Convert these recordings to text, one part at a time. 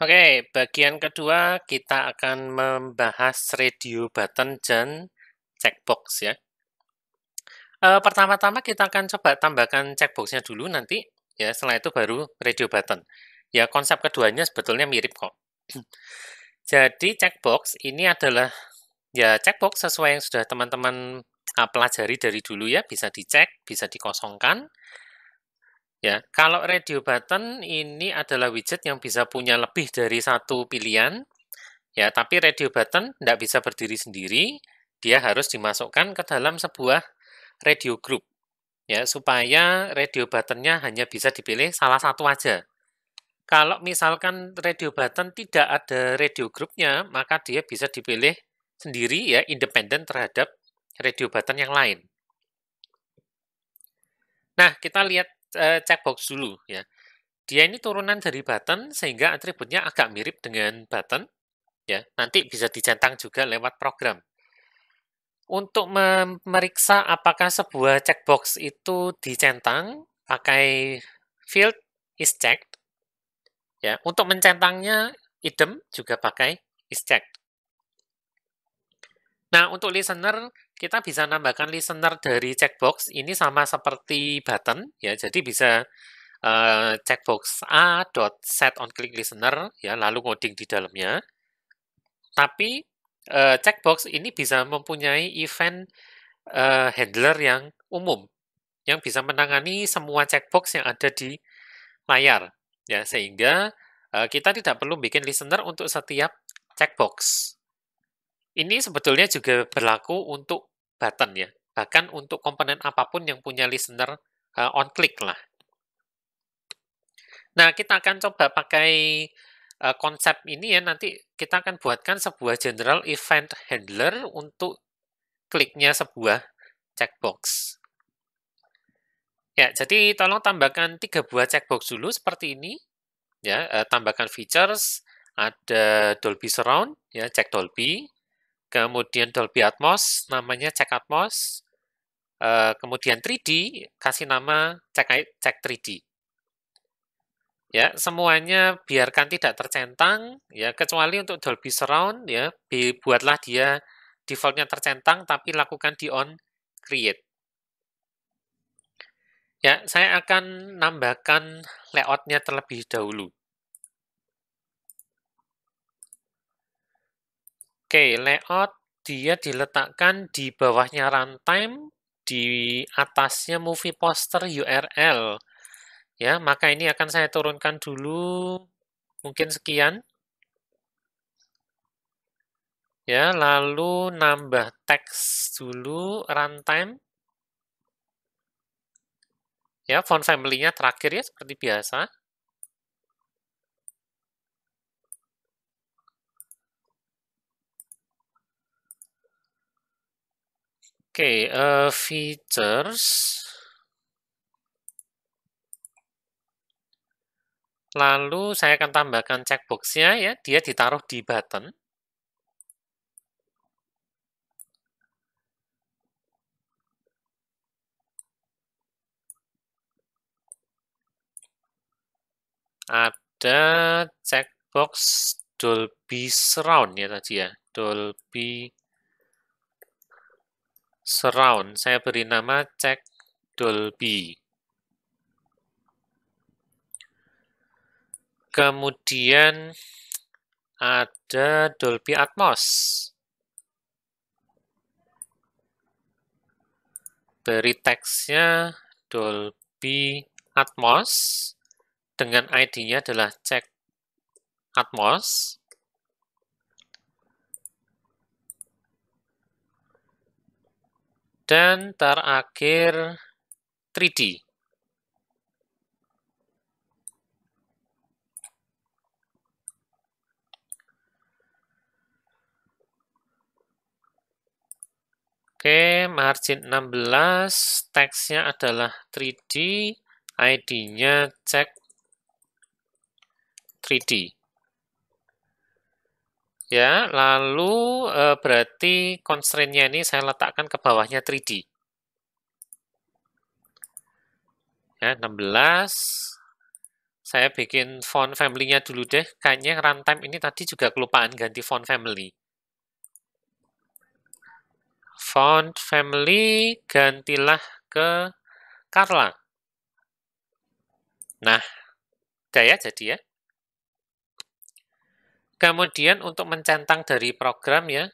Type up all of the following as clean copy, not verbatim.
Oke, bagian kedua kita akan membahas radio button dan checkbox ya. Pertama-tama kita akan coba tambahkan checkbox-nya dulu nanti, ya setelah itu baru radio button. Ya konsep keduanya sebetulnya mirip kok. Jadi checkbox ini adalah ya checkbox sesuai yang sudah teman-teman pelajari dari dulu ya, bisa dicek, bisa dikosongkan. Ya, kalau radio button ini adalah widget yang bisa punya lebih dari satu pilihan. Ya, tapi radio button tidak bisa berdiri sendiri, dia harus dimasukkan ke dalam sebuah radio group. Ya, supaya radio buttonnya hanya bisa dipilih salah satu aja. Kalau misalkan radio button tidak ada radio groupnya, maka dia bisa dipilih sendiri ya, independen terhadap radio button yang lain. Nah, kita lihat checkbox dulu ya. Dia ini turunan dari button sehingga atributnya agak mirip dengan button. Ya, nanti bisa dicentang juga lewat program. Untuk memeriksa apakah sebuah checkbox itu dicentang, pakai field is checked. Ya, untuk mencentangnya item juga pakai is checked. Nah, untuk listener, kita bisa nambahkan listener dari checkbox. Ini sama seperti button, ya. Jadi bisa checkbox a.set on click listener, ya, lalu ngoding di dalamnya. Tapi checkbox ini bisa mempunyai event handler yang umum, yang bisa menangani semua checkbox yang ada di layar. Ya, sehingga kita tidak perlu bikin listener untuk setiap checkbox. Ini sebetulnya juga berlaku untuk button ya, bahkan untuk komponen apapun yang punya listener on click lah. Nah, kita akan coba pakai konsep ini ya, nanti kita akan buatkan sebuah general event handler untuk kliknya sebuah checkbox. Ya, jadi tolong tambahkan 3 buah checkbox dulu seperti ini. Ya, tambahkan features, ada Dolby Surround, ya, cek Dolby. Kemudian Dolby Atmos, namanya cek Atmos. Kemudian 3D, kasih nama cek 3D. Ya, semuanya biarkan tidak tercentang, ya, kecuali untuk Dolby Surround, ya, buatlah dia defaultnya tercentang, tapi lakukan di on create. Ya, saya akan nambahkan layout-nya terlebih dahulu. Oke, layout dia diletakkan di bawahnya runtime, di atasnya movie poster URL. Ya, maka ini akan saya turunkan dulu, mungkin sekian. Ya, lalu nambah teks dulu runtime. Ya, font family-nya terakhir ya, seperti biasa. Oke, features. Lalu saya akan tambahkan checkbox-nya ya, dia ditaruh di button. Ada checkbox Dolby Surround ya tadi ya, Dolby Surround. Saya beri nama cek Dolby. Kemudian ada Dolby Atmos. Beri teksnya Dolby Atmos dengan ID-nya adalah cek Atmos. Dan terakhir 3D. Oke, margin 16, teksnya adalah 3D, ID-nya cek 3D. Ya, lalu berarti constraint-nya ini saya letakkan ke bawahnya 3D. Ya, 16, Saya bikin font family-nya dulu deh. Kayaknya runtime ini tadi juga kelupaan ganti font family. Font family gantilah ke Carla. Nah, gaya jadi ya. Kemudian untuk mencentang dari program ya,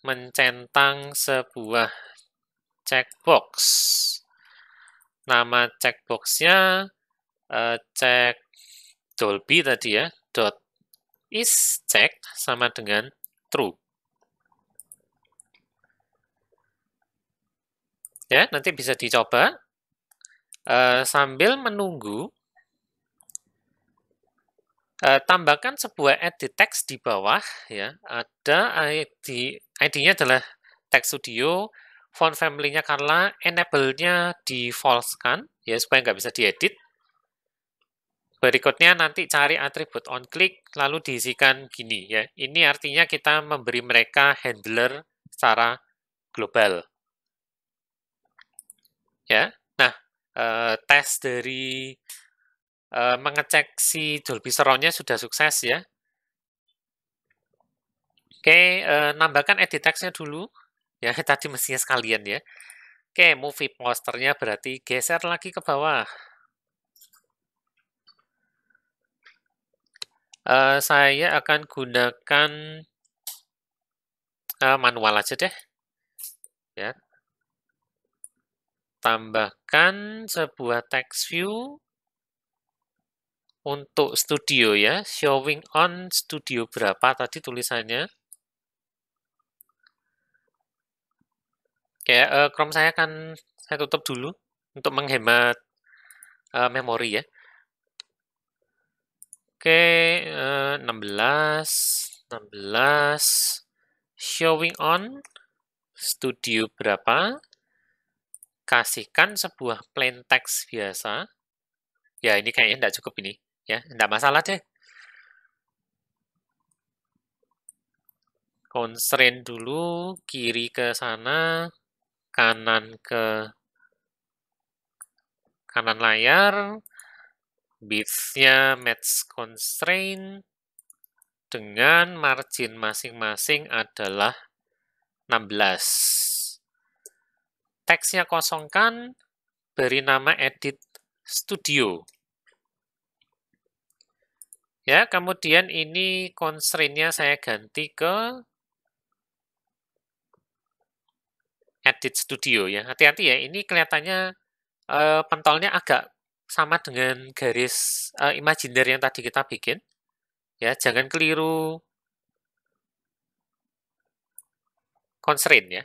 mencentang sebuah checkbox. Nama checkbox-nya cek Dolby tadi ya, dot is check sama dengan true. Ya, nanti bisa dicoba sambil menunggu. Tambahkan sebuah edit text di bawah ya. Ada ID-nya adalah text studio, font family-nya Carla, enable-nya di false-kan ya supaya nggak bisa diedit. Berikutnya nanti cari atribut on click lalu diisikan gini ya. Ini artinya kita memberi mereka handler secara global. Ya. Nah, tes dari mengecek si Dolby Surround-nya sudah sukses ya. Oke, nambahkan edit text-nya dulu. Ya, tadi mestinya sekalian ya. Oke, movie posternya berarti geser lagi ke bawah. Saya akan gunakan manual aja deh. Ya. Tambahkan sebuah text view untuk studio ya. Showing on studio berapa tadi tulisannya. Oke, Chrome saya akan saya tutup dulu untuk menghemat memori ya. Oke, 16, showing on studio berapa, kasihkan sebuah plain text biasa. Ya, ini kayaknya tidak cukup ini. Ya, tidak masalah deh. Constraint dulu, kiri ke sana, kanan ke kanan layar, width-nya match constraint, dengan margin masing-masing adalah 16. Teksnya kosongkan, beri nama edit studio. Ya, kemudian ini constraint-nya saya ganti ke edit studio ya. Hati-hati ya, ini kelihatannya pentolnya agak sama dengan garis imajiner yang tadi kita bikin. Ya, jangan keliru constraint ya.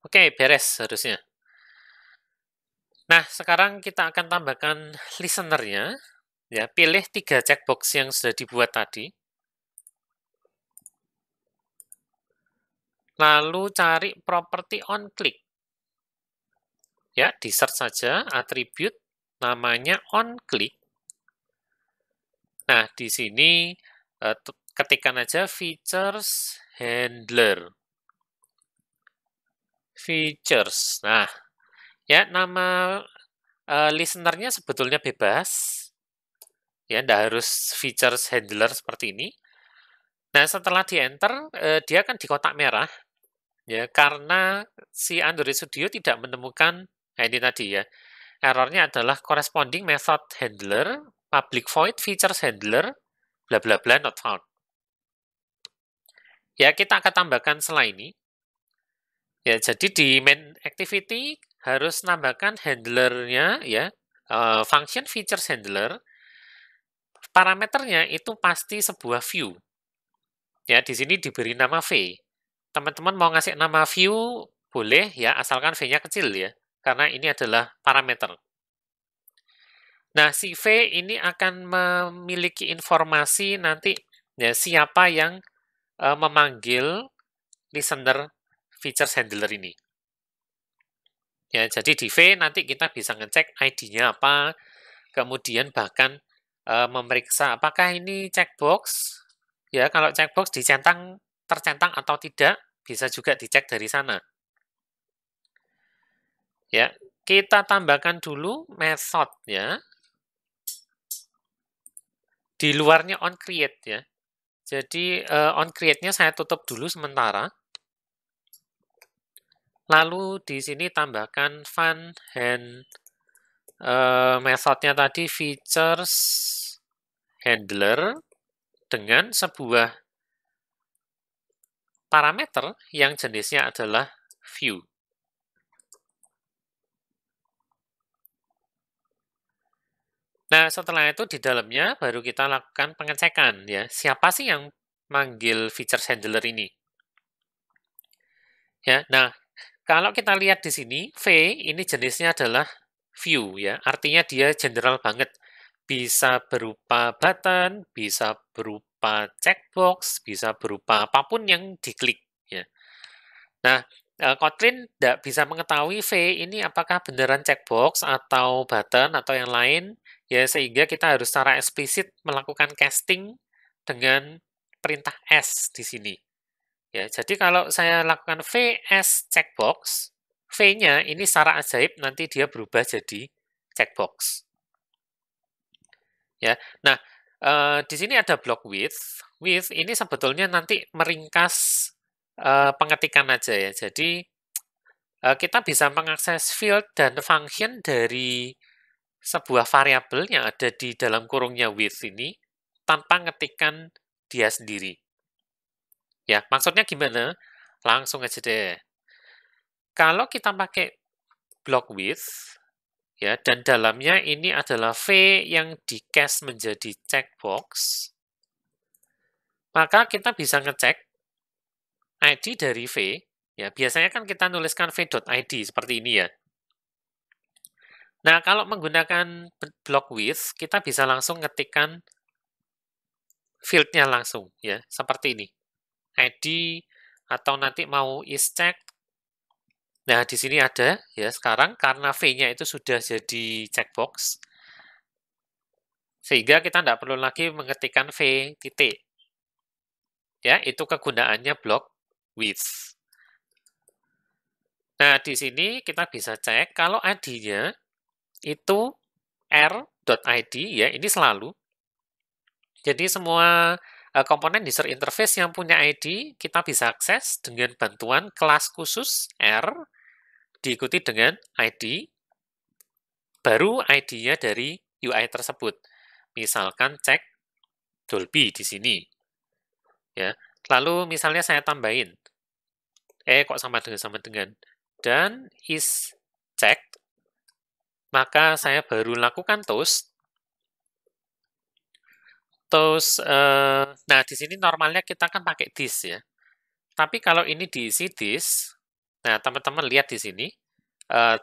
Oke, beres harusnya. Nah, sekarang kita akan tambahkan listener-nya. Ya, pilih 3 checkbox yang sudah dibuat tadi. Lalu cari property on click. Ya, di search saja attribute namanya on click. Nah, di sini ketikkan aja features handler. Features. Nah, ya nama listener-nya sebetulnya bebas. Ya, tidak harus features handler seperti ini. Nah, setelah di-enter, dia akan di kotak merah. Ya, karena si Android Studio tidak menemukan, nah ini tadi ya, errornya adalah corresponding method handler, public void features handler, bla bla bla not found. Ya, kita akan tambahkan setelah ini. Ya, jadi di main activity harus nambahkan handlernya ya, function features handler, parameternya itu pasti sebuah view. Ya, di sini diberi nama V. Teman-teman mau ngasih nama view, boleh ya, asalkan V-nya kecil ya, karena ini adalah parameter. Nah, si V ini akan memiliki informasi nanti ya, siapa yang memanggil listener features handler ini. Ya, jadi di V nanti kita bisa ngecek ID-nya apa, kemudian bahkan memeriksa apakah ini checkbox. Ya, kalau checkbox tercentang atau tidak, bisa juga dicek dari sana. Ya, kita tambahkan dulu methodnya di luarnya onCreate ya. Jadi onCreate-nya saya tutup dulu sementara. Lalu di sini tambahkan fun hand methodnya tadi features handler dengan sebuah parameter yang jenisnya adalah view. Nah, setelah itu di dalamnya baru kita lakukan pengecekan ya. Siapa sih yang manggil features handler ini? Ya, nah kalau kita lihat di sini, V ini jenisnya adalah view ya. Artinya dia general banget. Bisa berupa button, bisa berupa checkbox, bisa berupa apapun yang diklik ya. Nah, Kotlin tidak bisa mengetahui V ini apakah beneran checkbox atau button atau yang lain, ya sehingga kita harus secara eksplisit melakukan casting dengan perintah S di sini. Ya, jadi kalau saya lakukan VS checkbox, V-nya ini secara ajaib nanti dia berubah jadi checkbox. Ya, nah di sini ada block width. Width ini sebetulnya nanti meringkas pengetikan aja ya. Jadi kita bisa mengakses field dan function dari sebuah variabel yang ada di dalam kurungnya width ini tanpa ngetikan dia sendiri. Ya, maksudnya gimana? Langsung aja deh. Kalau kita pakai block width, ya, dan dalamnya ini adalah V yang di-cast menjadi checkbox, maka kita bisa ngecek ID dari V, ya, biasanya kan kita nuliskan v.id seperti ini ya. Nah, kalau menggunakan block width, kita bisa langsung ngetikkan field-nya langsung, ya, seperti ini. ID, atau nanti mau is-check. Nah, di sini ada, ya, sekarang karena V-nya itu sudah jadi checkbox, sehingga kita tidak perlu lagi mengetikkan V titik. Ya, itu kegunaannya block width. Nah, di sini kita bisa cek kalau ID-nya itu r.id, ya, ini selalu. Jadi semua komponen user interface yang punya ID, kita bisa akses dengan bantuan kelas khusus R, diikuti dengan ID, baru ID-nya dari UI tersebut. Misalkan cek Dolby di sini. Ya. Lalu misalnya saya tambahin, kok sama dengan, dan is check, maka saya baru lakukan toast. Nah di sini normalnya kita kan pakai this ya. Tapi kalau ini diisi this, nah teman-teman lihat di sini,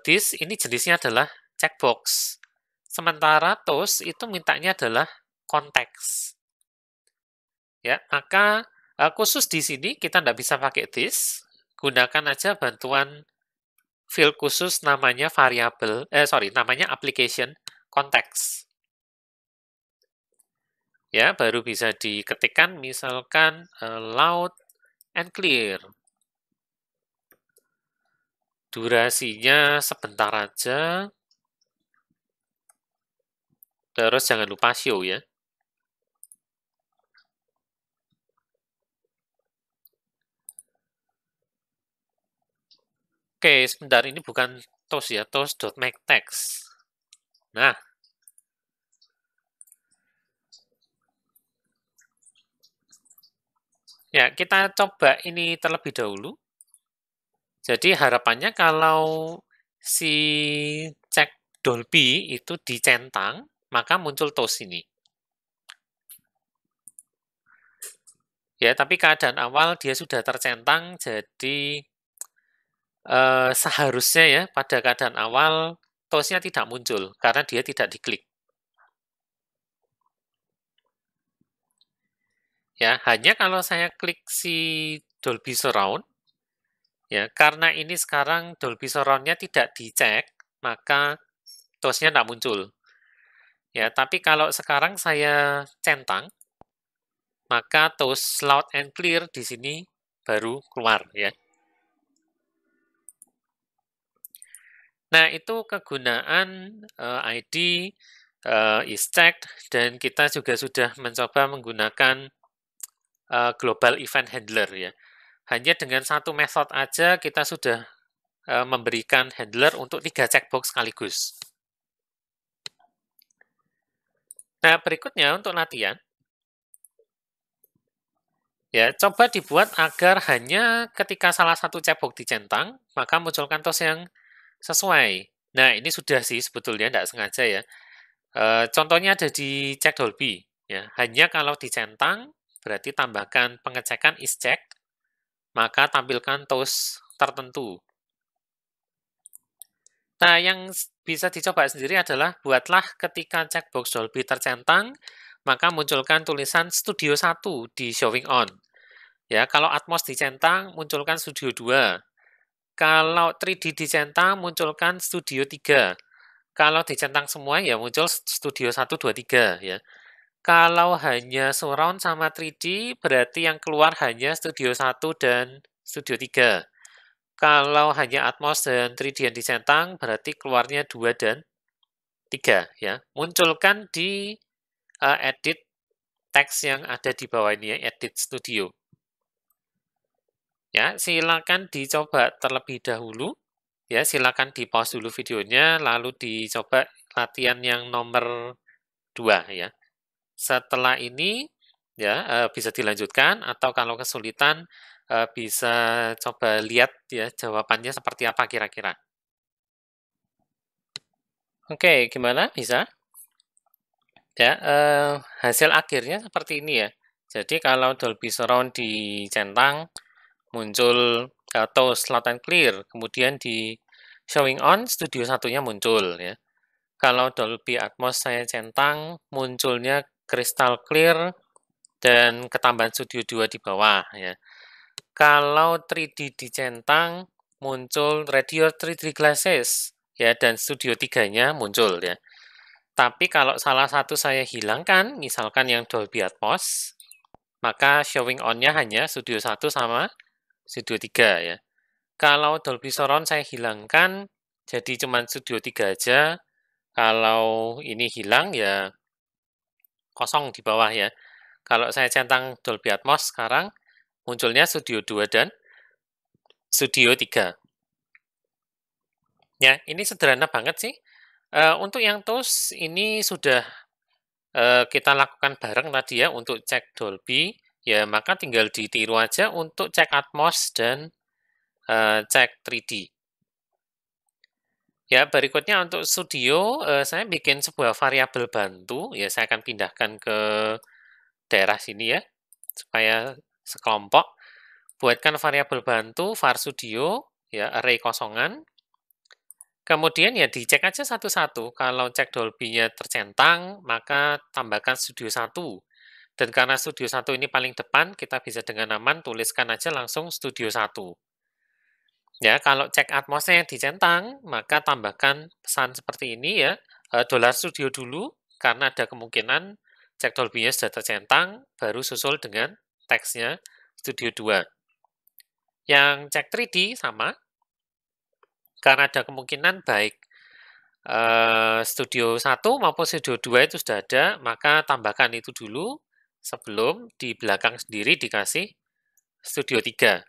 this ini jenisnya adalah checkbox. Sementara toast itu mintanya adalah konteks. Ya, maka khusus di sini kita tidak bisa pakai this, gunakan aja bantuan field khusus namanya namanya application context. Ya, baru bisa diketikkan misalkan loud and clear. Durasinya sebentar aja. Terus jangan lupa show ya. Oke, sebentar, ini bukan toast ya, toast.makeText. Nah, ya kita coba ini terlebih dahulu. Jadi harapannya kalau si cek Dolby itu dicentang, maka muncul toast ini. Ya, tapi keadaan awal dia sudah tercentang, jadi seharusnya ya pada keadaan awal toast-nya tidak muncul karena dia tidak diklik. Ya, hanya kalau saya klik si Dolby Surround, ya karena ini sekarang Dolby Surround-nya tidak dicek, maka toast-nya tidak muncul. Ya, tapi kalau sekarang saya centang, maka toast loud and clear di sini baru keluar ya. Nah, itu kegunaan ID, is-checked, dan kita juga sudah mencoba menggunakan global event handler ya. Hanya dengan satu method aja kita sudah memberikan handler untuk 3 checkbox sekaligus. Nah, berikutnya untuk latihan, ya, coba dibuat agar hanya ketika salah satu checkbox dicentang, maka munculkan toast yang sesuai. Nah, ini sudah sih sebetulnya, tidak sengaja ya. Contohnya ada di Check Dolby. Ya. Hanya kalau dicentang, berarti tambahkan pengecekan is checked, maka tampilkan toast tertentu. Nah, yang bisa dicoba sendiri adalah buatlah ketika checkbox Dolby tercentang, maka munculkan tulisan Studio 1 di showing on. Ya, kalau Atmos dicentang, munculkan Studio 2. Kalau 3D dicentang, munculkan Studio 3. Kalau dicentang semua, ya muncul Studio 1, 2, 3. Ya. Kalau hanya surround sama 3D, berarti yang keluar hanya Studio 1 dan Studio 3. Kalau hanya Atmos dan 3D yang dicentang, berarti keluarnya 2 dan 3. Ya. Munculkan di edit teks yang ada di bawah ini, ya, edit studio. Ya, silakan dicoba terlebih dahulu. Ya, silakan di-pause dulu videonya, lalu dicoba latihan yang nomor 2 ya. Setelah ini, ya, bisa dilanjutkan atau kalau kesulitan, bisa coba lihat ya jawabannya seperti apa kira-kira. Oke, gimana? Bisa? Ya, hasil akhirnya seperti ini ya. Jadi kalau Dolby Surround dicentang, muncul atau slot and clear, kemudian di showing on studio satunya muncul ya. Kalau Dolby Atmos saya centang, munculnya crystal clear dan ketambahan studio 2 di bawah ya. Kalau 3D dicentang, muncul radio 3D glasses ya, dan studio 3-nya muncul ya. Tapi kalau salah satu saya hilangkan, misalkan yang Dolby Atmos, maka showing on-nya hanya studio 1 sama studio 3 ya. Kalau Dolby Surround saya hilangkan, jadi cuma studio 3 aja. Kalau ini hilang, ya kosong di bawah ya. Kalau saya centang Dolby Atmos sekarang, munculnya studio 2 dan studio 3. Ya, ini sederhana banget sih. Untuk yang TOS ini sudah kita lakukan bareng tadi ya untuk cek Dolby, ya maka tinggal ditiru aja untuk cek Atmos dan cek 3D. Ya, berikutnya untuk studio, saya bikin sebuah variabel bantu, ya saya akan pindahkan ke daerah sini ya, supaya sekelompok. Buatkan variabel bantu var studio, ya array kosongan. Kemudian ya dicek aja satu-satu. Kalau cek Dolby-nya tercentang, maka tambahkan studio 1. Dan karena studio 1 ini paling depan, kita bisa dengan aman tuliskan aja langsung studio 1. Ya, kalau cek Atmosnya yang dicentang, maka tambahkan pesan seperti ini ya, $studio dulu, karena ada kemungkinan cek Dolby-nya sudah tercentang, baru susul dengan teksnya Studio 2. Yang cek 3D sama, karena ada kemungkinan baik Studio 1 maupun Studio 2 itu sudah ada, maka tambahkan itu dulu sebelum di belakang sendiri dikasih Studio 3.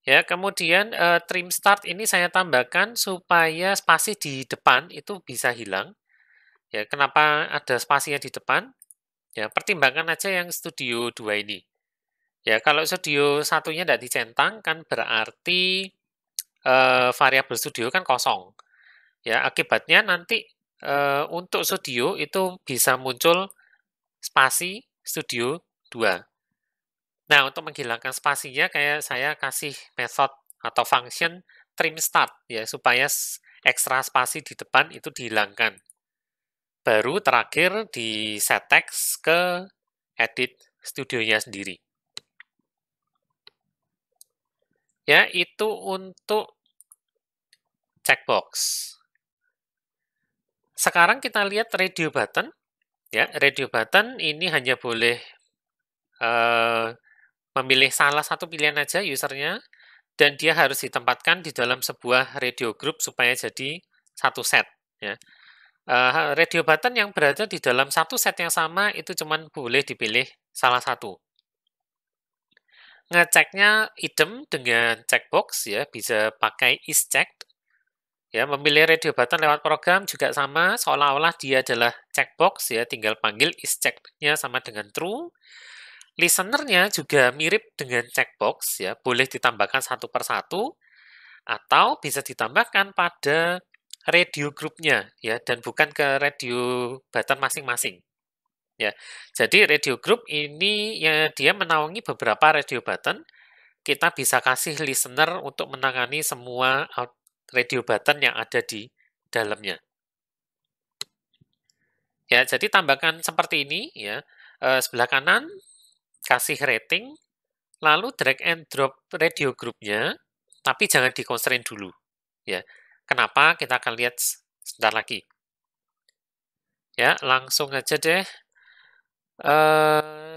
Ya, kemudian trim start ini saya tambahkan supaya spasi di depan itu bisa hilang. Ya, kenapa ada spasinya di depan? Ya, pertimbangkan aja yang studio 2 ini. Ya, kalau studio satunya tidak dicentang kan berarti variabel studio kan kosong. Ya, akibatnya nanti untuk studio itu bisa muncul spasi studio 2. Nah, untuk menghilangkan spasinya kayak saya kasih method atau function trim start ya supaya ekstra spasi di depan itu dihilangkan. Baru terakhir di set text ke edit studionya sendiri. Ya, itu untuk checkbox. Sekarang kita lihat radio button. Ya, radio button ini hanya boleh memilih salah satu pilihan aja usernya. dan dia harus ditempatkan di dalam sebuah radio group supaya jadi satu set. Ya. Radio button yang berada di dalam satu set yang sama itu cuma boleh dipilih salah satu. Ngeceknya idem dengan checkbox ya, bisa pakai is checked. Ya, memilih radio button lewat program juga sama, seolah-olah dia adalah checkbox ya, tinggal panggil is checked-nya sama dengan true. Listener-nya juga mirip dengan checkbox ya, boleh ditambahkan satu per satu atau bisa ditambahkan pada radio group-nya ya, dan bukan ke radio button masing-masing. Ya, jadi radio group ini ya dia menaungi beberapa radio button. Kita bisa kasih listener untuk menangani semua radio button yang ada di dalamnya. Ya, jadi tambahkan seperti ini ya. Sebelah kanan kasih rating, lalu drag and drop radio group-nya, tapi jangan di-constrain dulu. Ya, kenapa? Kita akan lihat sebentar lagi. Ya, langsung aja deh.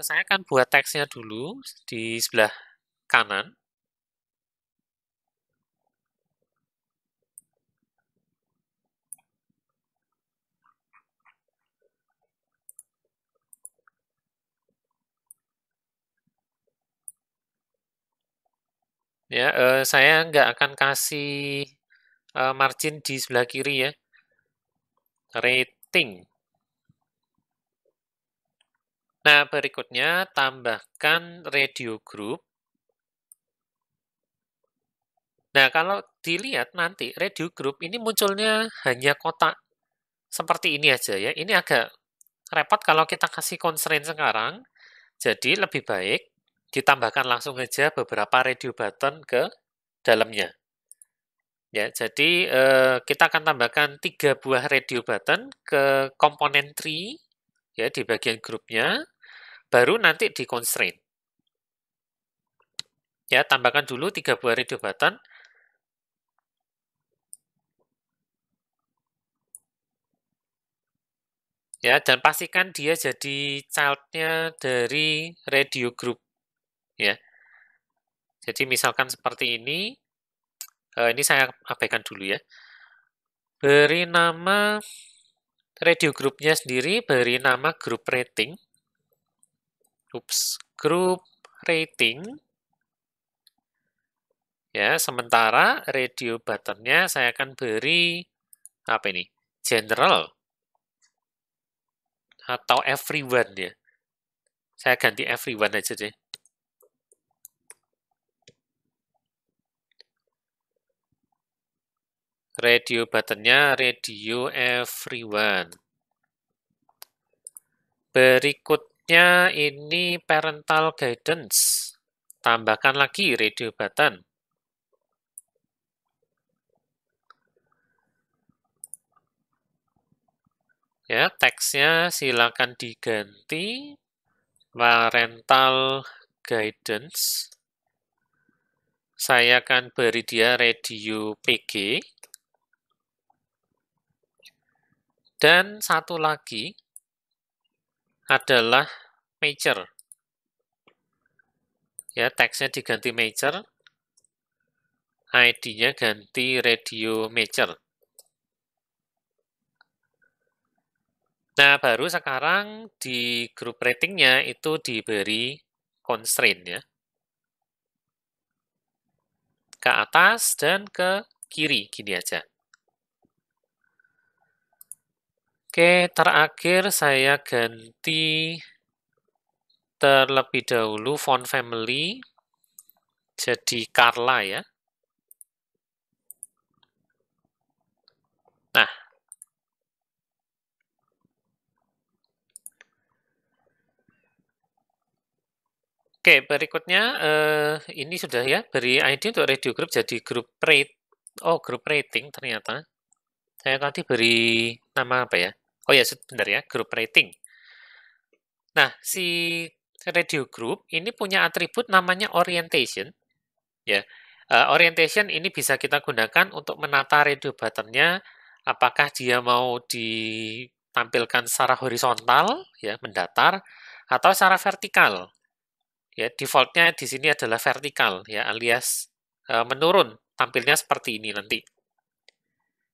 Saya akan buat teksnya dulu di sebelah kanan. Ya, saya nggak akan kasih margin di sebelah kiri ya. Rating. Nah, berikutnya tambahkan radio group. Nah, kalau dilihat nanti radio group ini munculnya hanya kotak seperti ini aja ya. Ini agak repot kalau kita kasih constraint sekarang. Jadi lebih baik ditambahkan langsung aja beberapa radio button ke dalamnya. Ya, jadi kita akan tambahkan 3 buah radio button ke komponen tree ya di bagian grupnya, baru nanti di constraint. Ya, tambahkan dulu 3 buah radio button. Ya, dan pastikan dia jadi child-nya dari radio group. Ya. Jadi misalkan seperti ini saya abaikan dulu ya. Beri nama radio group-nya sendiri, beri nama group rating. Group rating. Ya, sementara radio button-nya saya akan beri apa ini? General atau everyone ya. Saya ganti everyone aja deh. Radio button-nya radio everyone. Berikutnya ini parental guidance. Tambahkan lagi radio button. Ya, teksnya silakan diganti parental guidance. Saya akan beri dia radio PG. Dan satu lagi adalah major. Ya, teksnya diganti major. ID-nya ganti radio major. Nah, baru sekarang di group ratingnya itu diberi constraint ya. Ke atas dan ke kiri, gini aja. Oke, terakhir saya ganti terlebih dahulu font family jadi Carla ya. Nah, oke, berikutnya ini sudah ya, beri ID untuk radio group jadi group rate. Oh, group rating ternyata. Saya tadi beri nama apa ya? Oh ya, sebentar ya, group rating. Nah, si radio group ini punya atribut namanya orientation. Ya, orientation ini bisa kita gunakan untuk menata radio button-nya. Apakah dia mau ditampilkan secara horizontal, ya, mendatar, atau secara vertikal. Ya, default-nya di sini adalah vertikal, ya, alias menurun, tampilnya seperti ini nanti.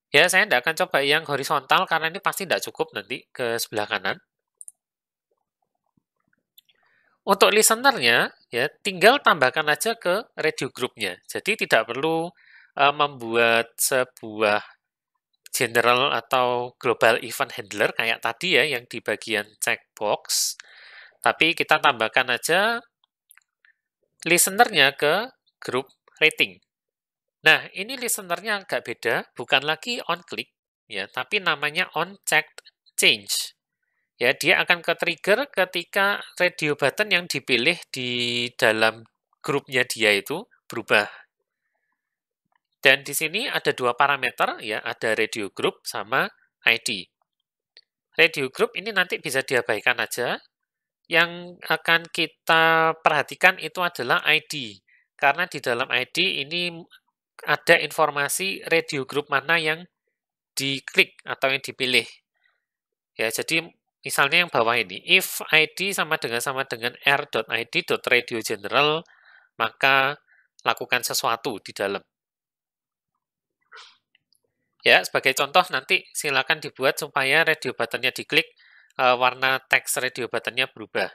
Ya, saya tidak akan coba yang horizontal karena ini pasti tidak cukup nanti ke sebelah kanan. Untuk listener-nya, ya tinggal tambahkan aja ke radio group-nya. Jadi tidak perlu membuat sebuah general atau global event handler kayak tadi ya, yang di bagian checkbox. Tapi kita tambahkan aja listener-nya ke grup rating. Nah, ini listener-nya agak beda, bukan lagi on click, ya, tapi namanya on checked change. Ya, dia akan ke-trigger ketika radio button yang dipilih di dalam grupnya dia itu berubah. Dan di sini ada dua parameter, ya, ada radio group sama ID. Radio group ini nanti bisa diabaikan aja. Yang akan kita perhatikan itu adalah ID. Karena di dalam ID ini ada informasi radio group mana yang diklik atau yang dipilih. Ya, jadi misalnya yang bawah ini, if ID sama dengan r.id.radio_general, maka lakukan sesuatu di dalam. Ya, sebagai contoh nanti silakan dibuat supaya radio buttonnya diklik, warna teks radio buttonnya berubah.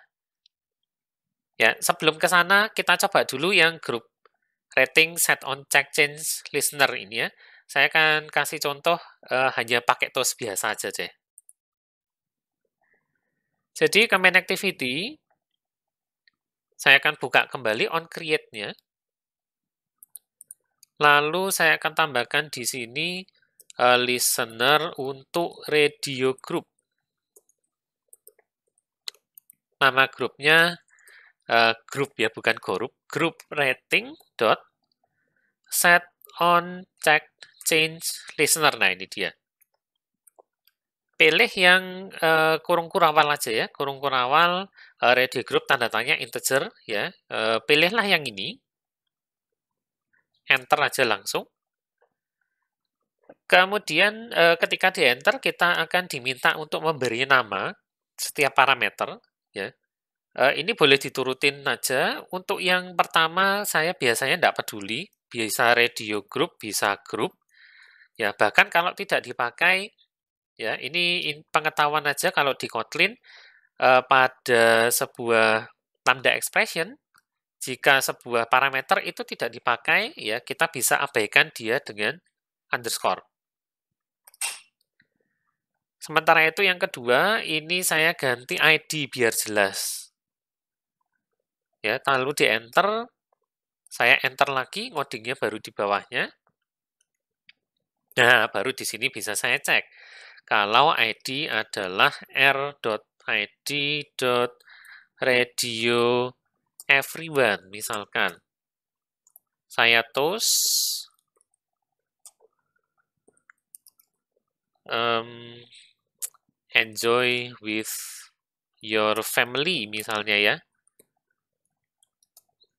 Ya, sebelum ke sana kita coba dulu yang grup rating set on check change listener ini ya. Saya akan kasih contoh hanya pakai tools biasa aja deh. Jadi ke main activity, saya akan buka kembali on create-nya. Lalu saya akan tambahkan di sini listener untuk radio group. Nama grupnya group ya, bukan group. Group rating dot set on check change listener. Nah, ini dia. Pilih yang kurung kurawal aja ya, kurung kurawal radio group tanda tanya integer ya. Pilihlah yang ini. Enter aja langsung. Kemudian ketika di enter kita akan diminta untuk memberi nama setiap parameter ya. Ini boleh diturutin aja. Untuk yang pertama saya biasanya tidak peduli, bisa radio group, bisa group. Ya, bahkan kalau tidak dipakai ya, ini pengetahuan aja kalau di Kotlin pada sebuah lambda expression, jika sebuah parameter itu tidak dipakai, ya kita bisa abaikan dia dengan underscore. Sementara itu yang kedua, ini saya ganti ID biar jelas. Ya, lalu di enter, saya enter lagi, ngodingnya baru di bawahnya. Nah, baru di sini bisa saya cek. Kalau ID adalah r.id.radio everyone, misalkan. Saya toast enjoy with your family, misalnya ya.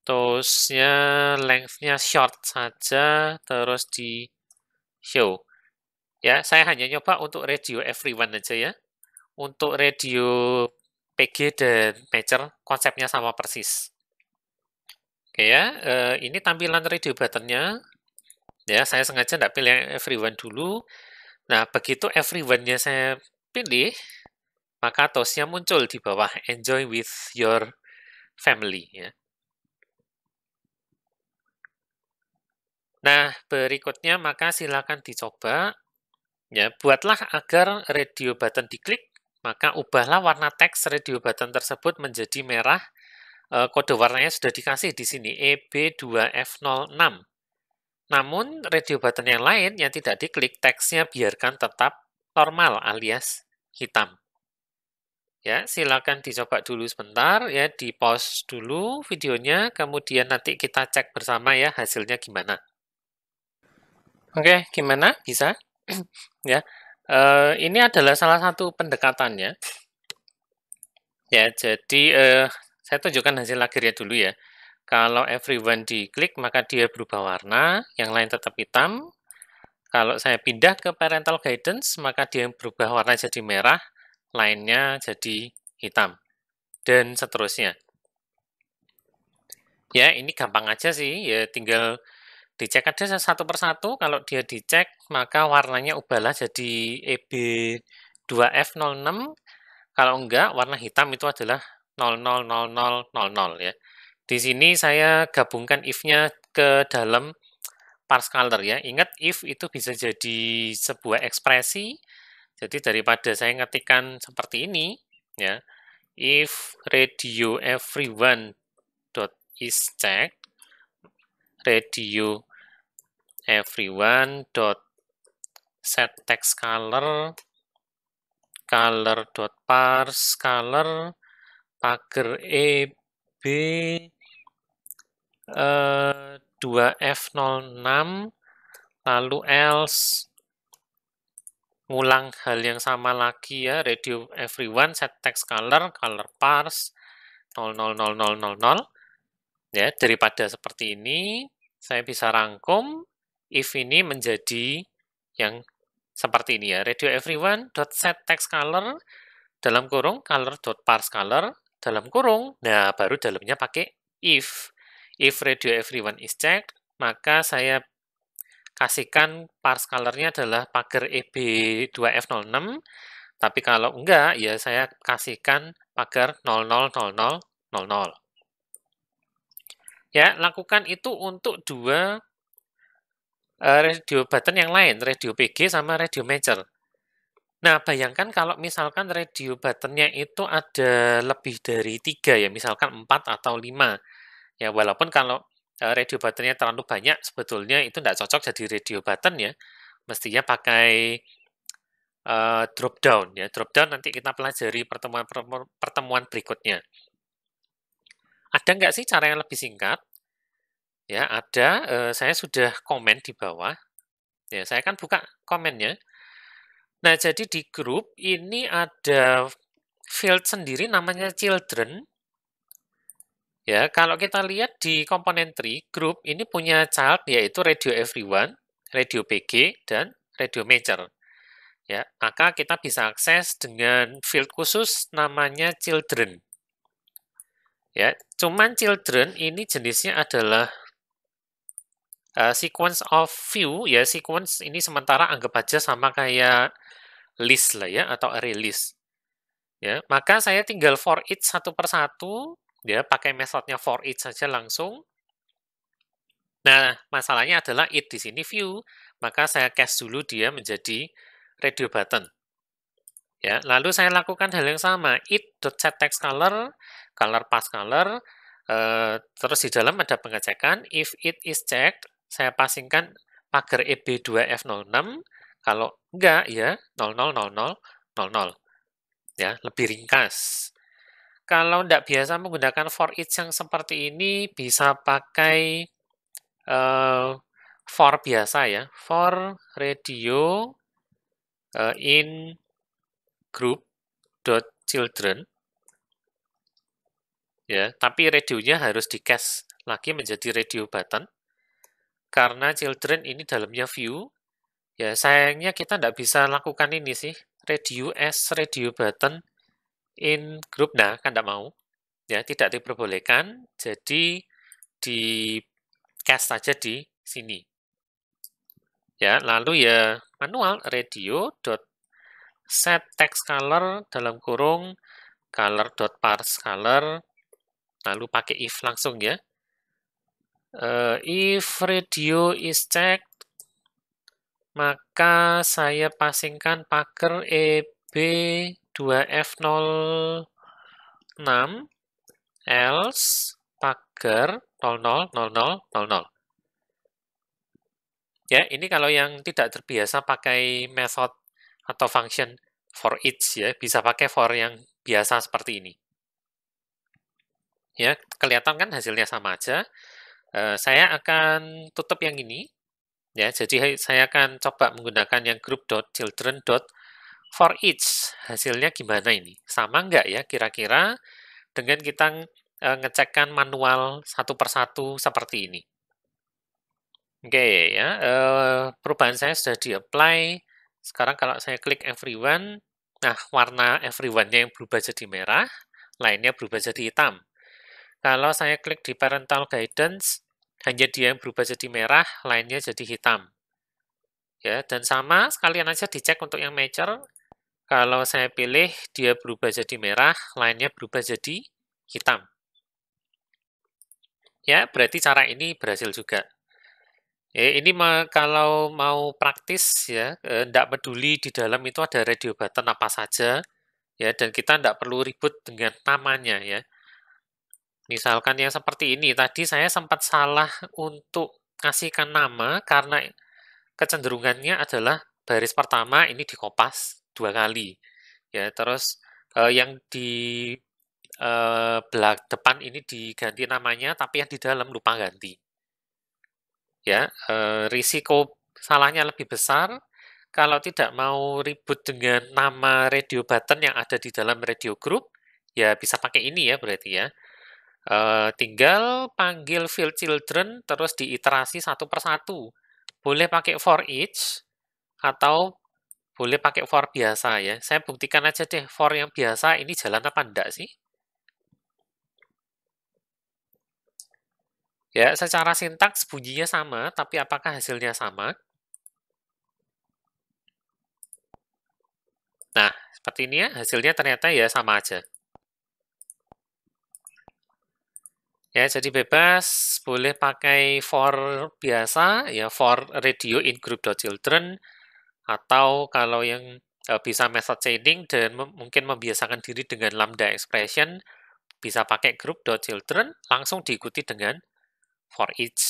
Toastnya length-nya short saja, terus di show. Ya, saya hanya nyoba untuk radio everyone aja ya. Untuk radio PG dan Matcher, konsepnya sama persis. Oke ya, ini tampilan radio button-nya. Ya, saya sengaja tidak pilih yang everyone dulu. Nah, begitu everyone-nya saya pilih, maka toast-nya muncul di bawah enjoy with your family ya. Nah, berikutnya maka silakan dicoba. Ya, buatlah agar radio button diklik, maka ubahlah warna teks radio button tersebut menjadi merah. Kode warnanya sudah dikasih di sini, EB2F06. Namun, radio button yang lain yang tidak diklik, teksnya biarkan tetap normal alias hitam. Ya, silakan dicoba dulu sebentar, ya, di-pause dulu videonya, kemudian nanti kita cek bersama ya hasilnya gimana. Oke, gimana? Bisa? Ya, ini adalah salah satu pendekatannya. Ya, jadi saya tunjukkan hasil akhirnya dulu ya. Kalau everyone diklik, maka dia berubah warna, yang lain tetap hitam. Kalau saya pindah ke parental guidance, maka dia berubah warna jadi merah, lainnya jadi hitam, dan seterusnya. Ya, ini gampang aja sih, ya tinggal Dicek aja satu persatu, kalau dia dicek, maka warnanya ubahlah jadi EB2F06, kalau enggak, warna hitam itu adalah 000000 ya. Di sini saya gabungkan if-nya ke dalam parse color ya. Ingat, if itu bisa jadi sebuah ekspresi, jadi daripada saya ngetikkan seperti ini, ya, if radio everyone dot is checked, radio everyone dot set text color color dot parse color pagar EB 2F06 lalu else ngulang hal yang sama lagi ya, radio everyone set text color parse 000000 ya. Daripada seperti ini, saya bisa rangkum if ini menjadi yang seperti ini ya, radio everyone dot set text color dalam kurung color dot parse color dalam kurung. Nah, baru dalamnya pakai if radio everyone is checked, maka saya kasihkan parse color-nya adalah pagar EB2F06, tapi kalau enggak, ya saya kasihkan pagar 000000. Ya, lakukan itu untuk dua radio button yang lain, radio PG sama radio major. Nah, bayangkan kalau misalkan radio button-nya itu ada lebih dari 3 ya, misalkan 4 atau 5. Ya, walaupun kalau radio button-nya terlalu banyak, sebetulnya itu tidak cocok jadi radio button ya. Mestinya pakai drop down ya. Drop down nanti kita pelajari pertemuan berikutnya. Ada nggak sih cara yang lebih singkat? Ya, ada. Saya sudah komen di bawah. Ya, saya akan buka komennya. Nah, jadi di grup ini ada field sendiri namanya children. Ya, kalau kita lihat di komponen tree, grup ini punya child yaitu radio everyone, radio PG, dan radio major. Ya, maka kita bisa akses dengan field khusus namanya children. Ya, cuman children ini jenisnya adalah sequence of view ya, sequence ini sementara anggap aja sama kayak list lah ya, atau array list. Ya, maka saya tinggal for each satu persatu, ya, pakai metodenya for each saja langsung. Nah, masalahnya adalah it di sini view, maka saya cast dulu dia menjadi radio button. Ya, lalu saya lakukan hal yang sama, it.setTextColor, color parse color, terus di dalam ada pengecekan, if it is checked, saya pasingkan pagar EB2F06, kalau enggak ya 000000. Ya, lebih ringkas. Kalau enggak biasa menggunakan for each yang seperti ini, bisa pakai for biasa ya, for radio in group.children. Ya, tapi radionya harus di-cast lagi menjadi radio button. Karena children ini dalamnya view. Ya, sayangnya kita tidak bisa lakukan ini sih. Radio as radio button in group. Nah, kan tidak mau. Ya, tidak diperbolehkan. Jadi, di-cast saja di sini. Ya, lalu ya manual radio.set text color dalam kurung color.parse color, lalu pakai if langsung ya. If radio is checked, maka saya pasingkan pagar EB2F06 else pagar 000000. Ya, ini kalau yang tidak terbiasa pakai method atau function for each ya, bisa pakai for yang biasa seperti ini. Ya, kelihatan kan hasilnya sama aja. Saya akan tutup yang ini. Ya, jadi saya akan coba menggunakan yang group.children.for each. Hasilnya gimana ini? Sama nggak ya kira-kira dengan kita ngecekkan manual satu persatu seperti ini? Oke ya, perubahan saya sudah di-apply. Sekarang kalau saya klik everyone, nah warna everyone-nya yang berubah jadi merah, lainnya berubah jadi hitam. Kalau saya klik di parental guidance, hanya dia yang berubah jadi merah, lainnya jadi hitam. Ya, dan sama sekalian aja dicek untuk yang matcher. Kalau saya pilih dia berubah jadi merah, lainnya berubah jadi hitam. Ya, berarti cara ini berhasil juga. Ini kalau mau praktis ya, nggak peduli di dalam itu ada radio button apa saja, ya, dan kita nggak perlu ribut dengan namanya ya. Misalkan yang seperti ini, tadi saya sempat salah untuk ngasihkan nama karena kecenderungannya adalah baris pertama ini dikopas 2 kali, ya, terus, yang di, depan ini diganti namanya, tapi yang di dalam lupa ganti. Ya, risiko salahnya lebih besar, kalau tidak mau ribut dengan nama radio button yang ada di dalam radio group, ya bisa pakai ini ya berarti ya. Tinggal panggil field children terus diiterasi satu persatu. Boleh pakai for each atau boleh pakai for biasa ya. Saya buktikan aja deh for yang biasa ini jalan apa enggak sih? Ya, secara sintaks bunyinya sama, tapi apakah hasilnya sama? Nah, seperti ini ya, hasilnya ternyata ya sama aja. Ya, jadi bebas, boleh pakai for biasa, ya for radio in group.children, atau kalau yang bisa method chaining dan mungkin membiasakan diri dengan lambda expression, bisa pakai group.children, langsung diikuti dengan for each.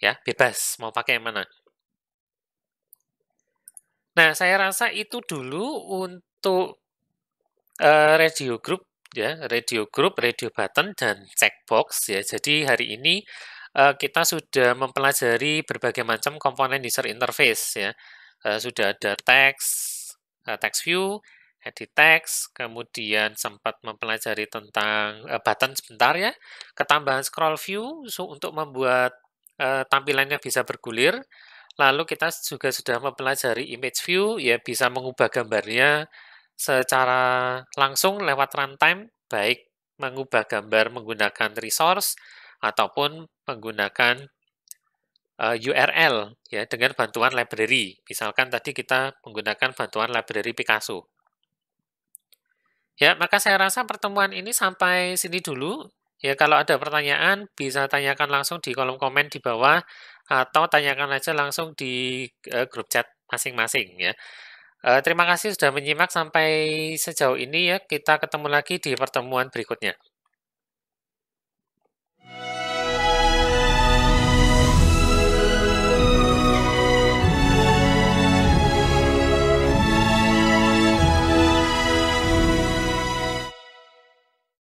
Ya, bebas, mau pakai yang mana. Nah, saya rasa itu dulu untuk radio group ya, radio group, radio button, dan checkbox ya. Jadi hari ini kita sudah mempelajari berbagai macam komponen user interface ya. Sudah ada text, text view, edit text, kemudian sempat mempelajari tentang button sebentar ya, ketambahan scroll view untuk membuat tampilannya bisa bergulir. Lalu kita juga sudah mempelajari image view, ya bisa mengubah gambarnya secara langsung lewat runtime, baik mengubah gambar menggunakan resource ataupun menggunakan URL ya dengan bantuan library. Misalkan tadi kita menggunakan bantuan library Picasso. Ya, maka saya rasa pertemuan ini sampai sini dulu. Ya, kalau ada pertanyaan bisa tanyakan langsung di kolom komen di bawah atau tanyakan aja langsung di grup chat masing-masing ya. Terima kasih sudah menyimak sampai sejauh ini ya. Kita ketemu lagi di pertemuan berikutnya.